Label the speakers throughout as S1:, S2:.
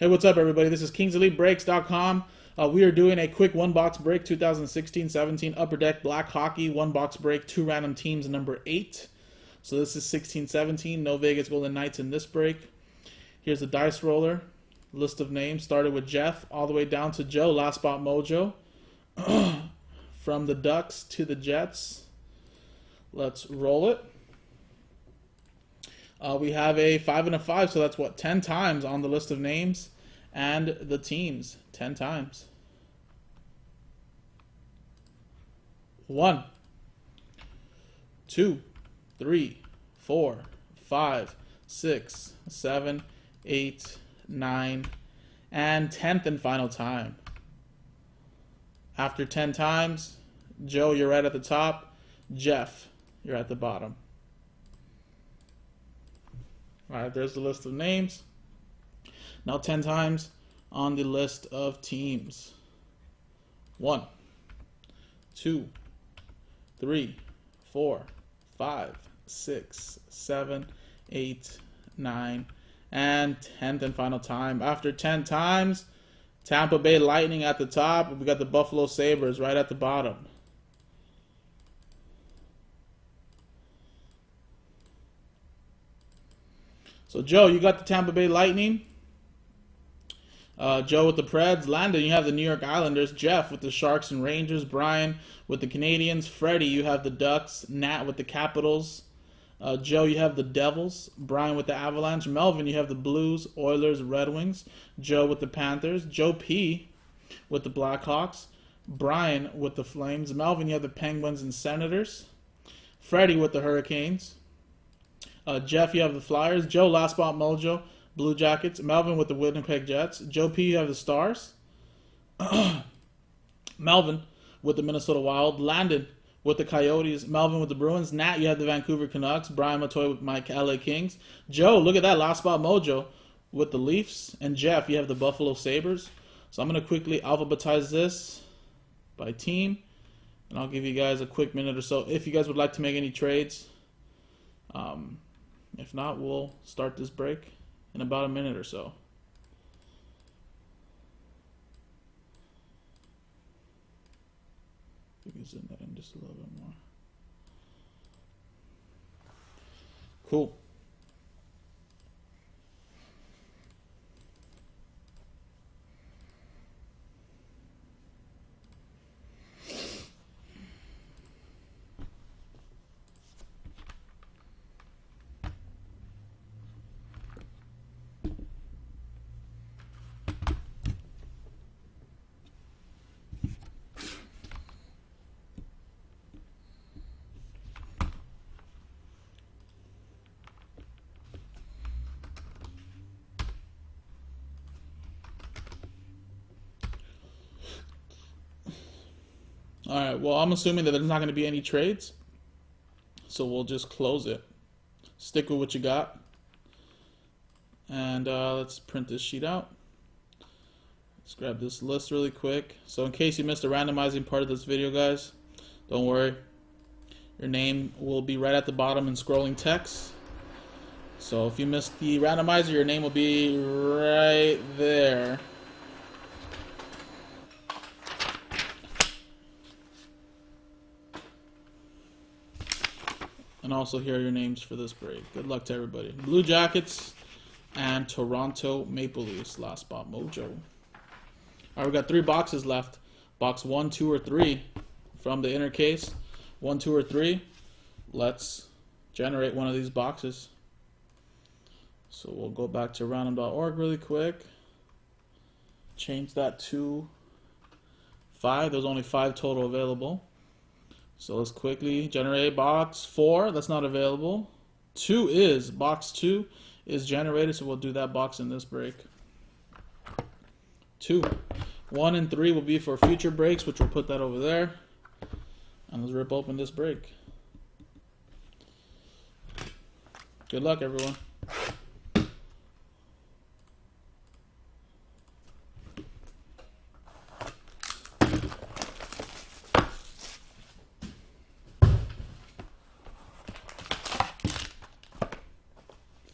S1: Hey, what's up, everybody? This is KingsEliteBreaks.com. We are doing a quick one-box break 2016-17 Upper Deck Black Hockey one-box break, 2 random teams, number 8. So this is 16-17. No Vegas Golden Knights in this break. Here's the dice roller. List of names started with Jeff all the way down to Joe, Last Spot Mojo. From the Ducks to the Jets. Let's roll it. We have a 5 and a 5, so that's what, 10 times on the list of names and the teams. 10 times. 1, 2, 3, 4, 5, 6, 7, 8, 9, and 10th and final time. After 10 times, Joe, you're right at the top. Jeff, you're at the bottom. Alright, there's the list of names. Now 10 times on the list of teams. 1, 2, 3, 4, 5, 6, 7, 8, 9, and 10th and final time. After 10 times, Tampa Bay Lightning at the top. We got the Buffalo Sabres right at the bottom. So, Joe, you got the Tampa Bay Lightning. Joe with the Preds. Landon, you have the New York Islanders. Jeff with the Sharks and Rangers. Brian with the Canadians. Freddie, you have the Ducks. Nat with the Capitals. Joe, you have the Devils. Brian with the Avalanche. Melvin, you have the Blues, Oilers, Red Wings. Joe with the Panthers. Joe P with the Blackhawks. Brian with the Flames. Melvin, you have the Penguins and Senators. Freddie with the Hurricanes. Jeff, you have the Flyers. Joe, Last Spot Mojo, Blue Jackets. Melvin with the Winnipeg Jets. Joe P, you have the Stars. Melvin with the Minnesota Wild. Landon with the Coyotes. Melvin with the Bruins. Nat, you have the Vancouver Canucks. Brian Matoy with my LA Kings. Joe, look at that, Last Spot Mojo with the Leafs. And Jeff, you have the Buffalo Sabres. So I'm going to quickly alphabetize this by team. And I'll give you guys a quick minute or so if you guys would like to make any trades. If not, we'll start this break in about a minute or so. You can zoom that in just a little bit more. Cool. Alright, well, I'm assuming that there's not going to be any trades. So we'll just close it. Stick with what you got. And let's print this sheet out. Let's grab this list really quick. So in case you missed the randomizing part of this video, guys, don't worry. Your name will be right at the bottom in scrolling text. So if you missed the randomizer, your name will be right there. And also here are your names for this break. Good luck to everybody. Blue Jackets and Toronto Maple Leafs. Last Spot Mojo. Alright, we got 3 boxes left. Box 1, 2, or 3 from the inner case. 1, 2, or 3. Let's generate one of these boxes. So we'll go back to random.org really quick. Change that to 5. There's only 5 total available. So let's quickly generate box 4. That's not available. Box 2 is generated, so we'll do that box in this break. 2. 1 and 3 will be for future breaks, which we'll put that over there. And let's rip open this break. Good luck, everyone.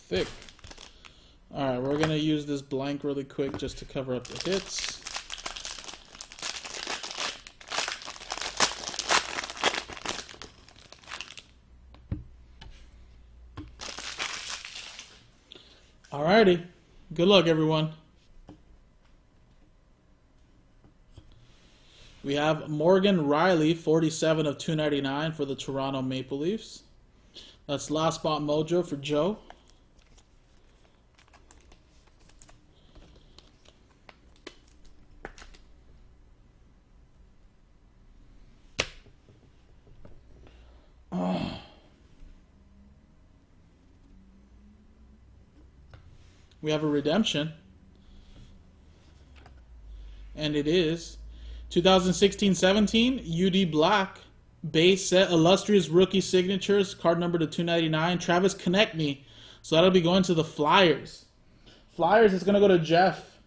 S1: thick. Alright, we're going to use this blank really quick just to cover up the hits. Alrighty. Good luck, everyone. We have Morgan Riley, 47 of 299 for the Toronto Maple Leafs. That's last spot mojo for Joe. Oh. We have a redemption. And it is 2016-17 UD Black base set illustrious rookie signatures, card number to 299, Travis Konecny. So that'll be going to the Flyers. Flyers is going to go to Jeff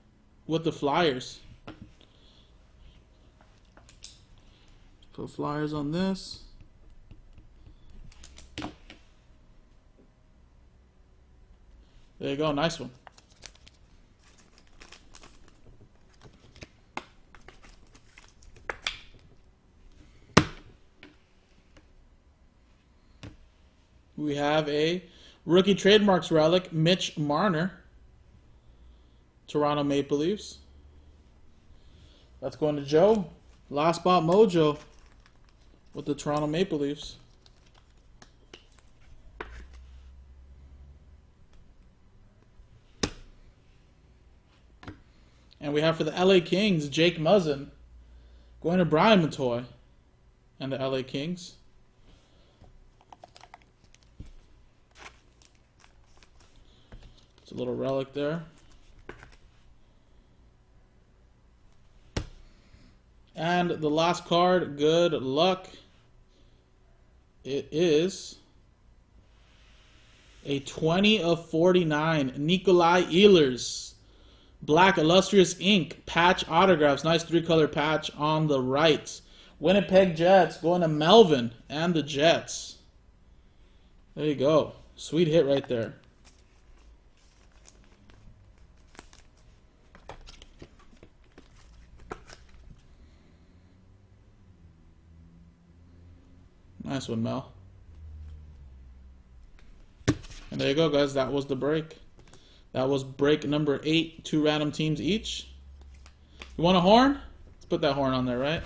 S1: with the Flyers. Put Flyers on this. There you go, nice one. We have a rookie trademarks relic, Mitch Marner, Toronto Maple Leafs. That's going to Joe. Last spot mojo with the Toronto Maple Leafs. And we have for the LA Kings, Jake Muzzin, going to Brian Matoy and the LA Kings. It's a little relic there. And the last card, good luck. It is a 20 of 49, Nikolai Ehlers. Black Illustrious Ink, patch autographs. Nice 3-color patch on the right. Winnipeg Jets going to Melvin and the Jets. There you go. Sweet hit right there. Nice one, Mel. And there you go, guys. That was the break. That was break number 8. 2 random teams each. You want a horn? Let's put that horn on there, right?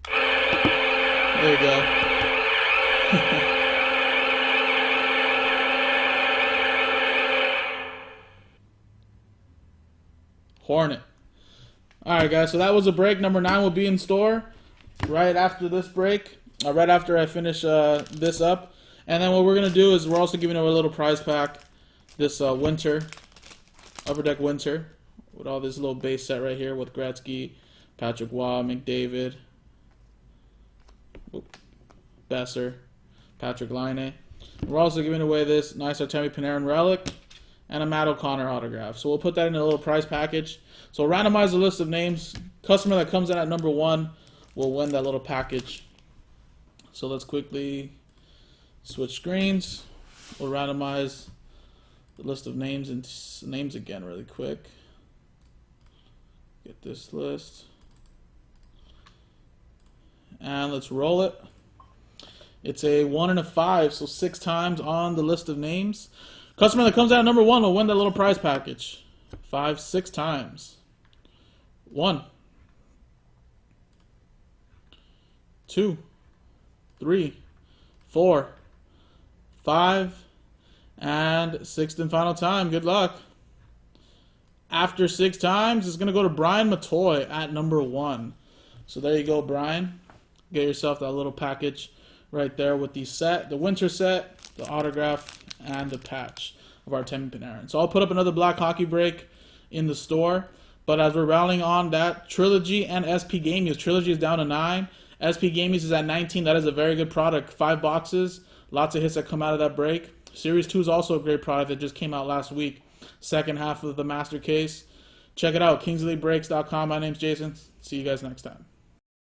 S1: There you go. Hornet. Alright, guys. So that was a break. Number 9 will be in store right after this break. Right after I finish this up. And then what we're going to do is we're also giving away a little prize pack. This winter, Upper Deck Winter, with all this little base set right here with Gretzky, Patrick Waugh, McDavid, Besser, Patrick Laine. We're also giving away this nice Artemi Panarin relic and a Matt O'Connor autograph. So we'll put that in a little prize package. So we'll randomize the list of names. Customer that comes in at number 1 will win that little package. So let's quickly switch screens. We'll randomize the list of names and names again really quick. Get this list. And let's roll it. It's a 1 and a 5, so 6 times on the list of names. Customer that comes out at number 1 will win that little prize package. 5, 6 times. 1, 2, 3, 4, 5, and 6th and final time. Good luck. After 6 times, it's going to go to Brian Matoy at number 1. So there you go, Brian. Get yourself that little package right there with the set, the winter set, the autograph, and the patch of Artemi Panarin. So I'll put up another Black Hockey break in the store. But as we're rounding on that, Trilogy and SP Game Use. Trilogy is down to 9. SP Game Use is at 19. That is a very good product. 5 boxes. Lots of hits that come out of that break. Series 2 is also a great product that just came out last week. Second half of the master case. Check it out, KingsleyBreaks.com. My name's Jason. See you guys next time.